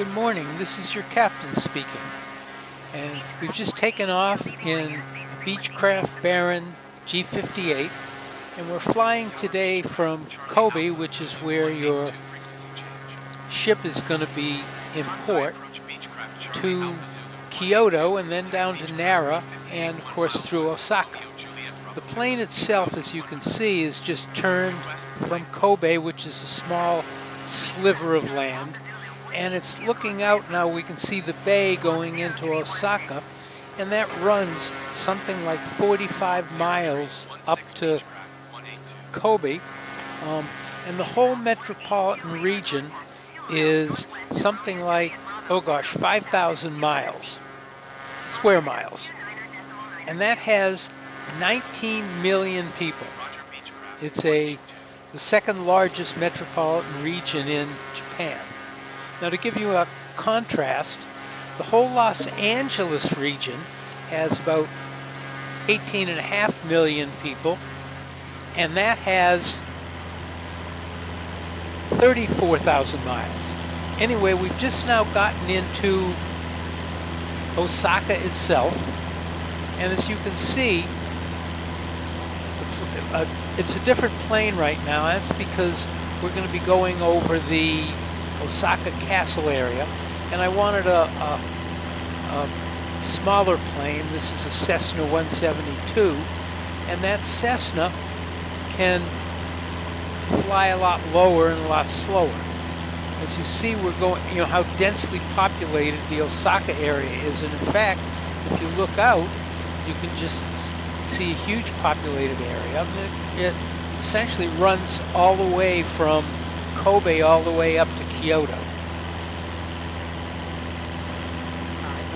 Good morning, this is your captain speaking, and we've just taken off in Beechcraft Baron G58, and we're flying today from Kobe, which is where your ship is going to be in port, to Kyoto and then down to Nara and of course through Osaka. The plane itself, as you can see, is just turned from Kobe, which is a small sliver of land, and it's looking out now. We can see the bay going into Osaka, and that runs something like 45 miles up to Kobe, and the whole metropolitan region is something like, 5,000 miles, square miles, and that has 19 million people. It's the second largest metropolitan region in Japan. Now, to give you a contrast, the whole Los Angeles region has about 18.5 million people, and that has 34,000 miles. Anyway, we've just now gotten into Osaka itself, and as you can see, it's a different plane right now. That's because we're going to be going over the Osaka Castle area, and I wanted a smaller plane. This is a Cessna 172, and that Cessna can fly a lot lower and a lot slower. As you see, we're going, how densely populated the Osaka area is, and in fact, if you look out, you can just see a huge populated area. It essentially runs all the way from Kobe all the way up to Kyoto.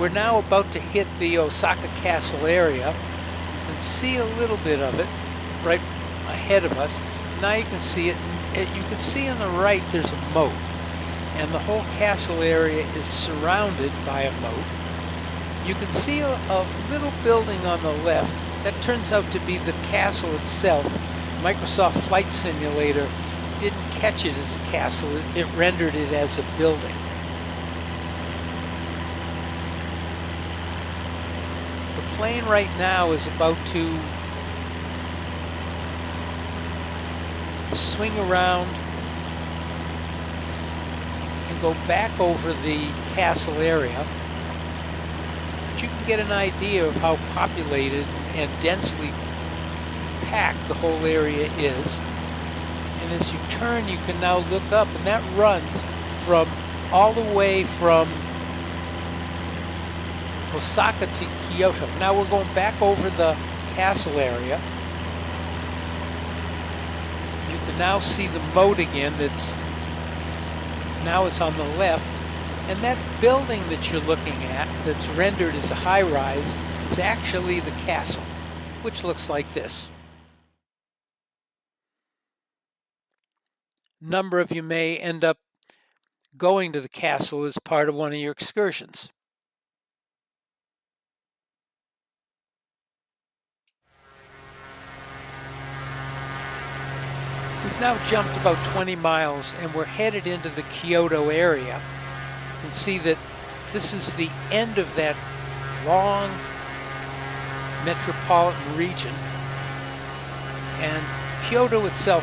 We're now about to hit the Osaka Castle area. You can see a little bit of it right ahead of us. Now you can see it. You can see on the right there's a moat, and the whole castle area is surrounded by a moat. You can see a little building on the left. That turns out to be the castle itself. Microsoft Flight Simulator didn't catch it as a castle, it rendered it as a building. The plane right now is about to swing around and go back over the castle area. But you can get an idea of how populated and densely packed the whole area is. And as you turn, you can now look up, and that runs from all the way from Osaka to Kyoto. Now we're going back over the castle area. You can now see the moat again that's now is on the left, and that building that you're looking at that's rendered as a high-rise is actually the castle, which looks like this. A number of you may end up going to the castle as part of one of your excursions. We've now jumped about 20 miles and we're headed into the Kyoto area. You can see that this is the end of that long metropolitan region, and Kyoto itself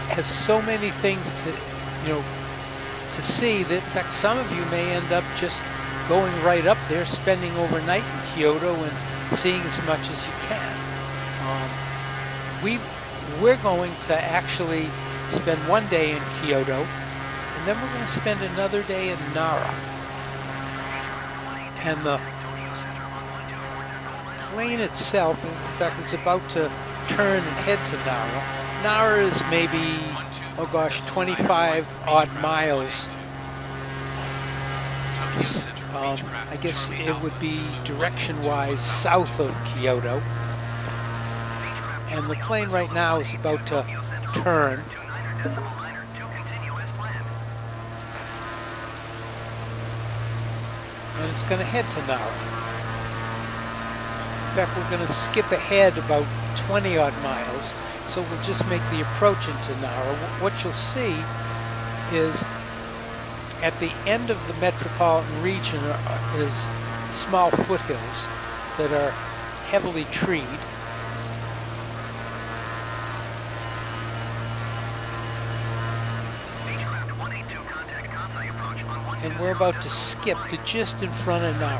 has so many things to see that in fact some of you may end up just going right up there, spending overnight in Kyoto and seeing as much as you can. We're going to actually spend one day in Kyoto, and then we're going to spend another day in Nara. And the plane itself, in fact, is about to turn and head to Nara. Nara is maybe, 25 odd miles. I guess it would be direction-wise south of Kyoto. And the plane right now is about to turn. And it's going to head to Nara. In fact, we're going to skip ahead about 20 odd miles. So we'll just make the approach into Nara. What you'll see is At the end of the metropolitan region is small foothills that are heavily treed. And we're about to skip to just in front of Nara.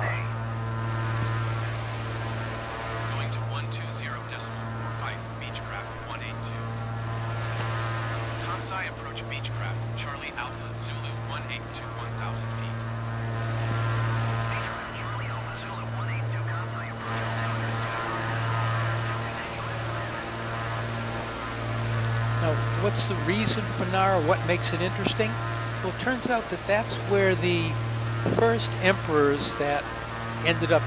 Going to 120.45, Beechcraft 182. Kansai approach Beechcraft, Charlie Alpha, Zulu 182, 1,000 feet. Now, what's the reason for Nara? What makes it interesting? Well, it turns out that that's where the first emperors that ended up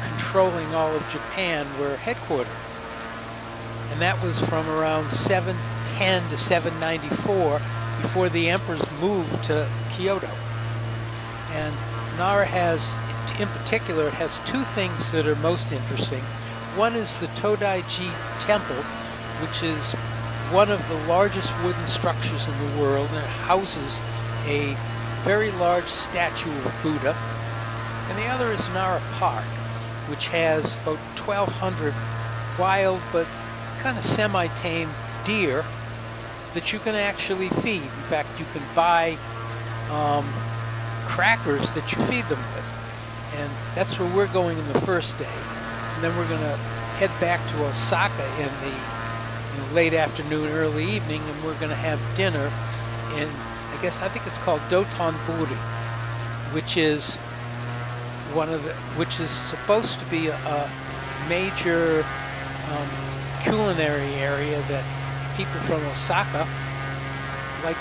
controlling all of Japan were headquartered. And that was from around 710 to 794, before the emperors moved to Kyoto. And Nara has, in particular, it has two things that are most interesting. One is the Todaiji Temple, which is one of the largest wooden structures in the world, and it houses a very large statue of Buddha. And the other is Nara Park, which has about 1,200 wild but kind of semi-tame deer that you can actually feed. In fact, you can buy crackers that you feed them with. And that's where we're going in the first day. And then we're going to head back to Osaka in the late afternoon, early evening, and we're going to have dinner in, I think it's called Dotonbori, which is which is supposed to be a major culinary area that people from Osaka like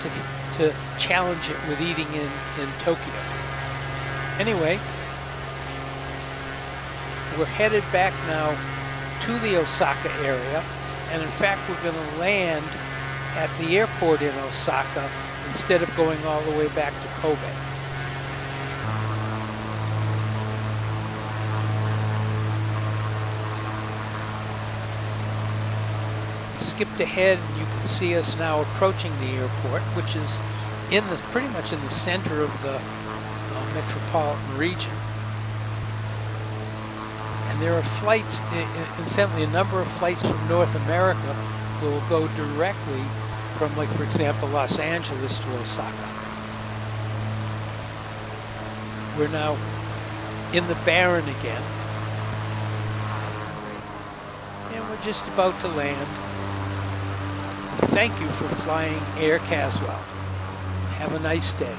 to challenge it with eating in Tokyo. Anyway, we're headed back now to the Osaka area, and in fact we're going to land at the airport in Osaka instead of going all the way back to Kobe. Skipped ahead, and you can see us now approaching the airport, which is pretty much in the center of the metropolitan region. And there are flights, incidentally, a number of flights from North America will go directly from, like, for example, Los Angeles to Osaka. We're now in the Barren again, and we're just about to land. Thank you for flying Air Caswell. Have a nice day.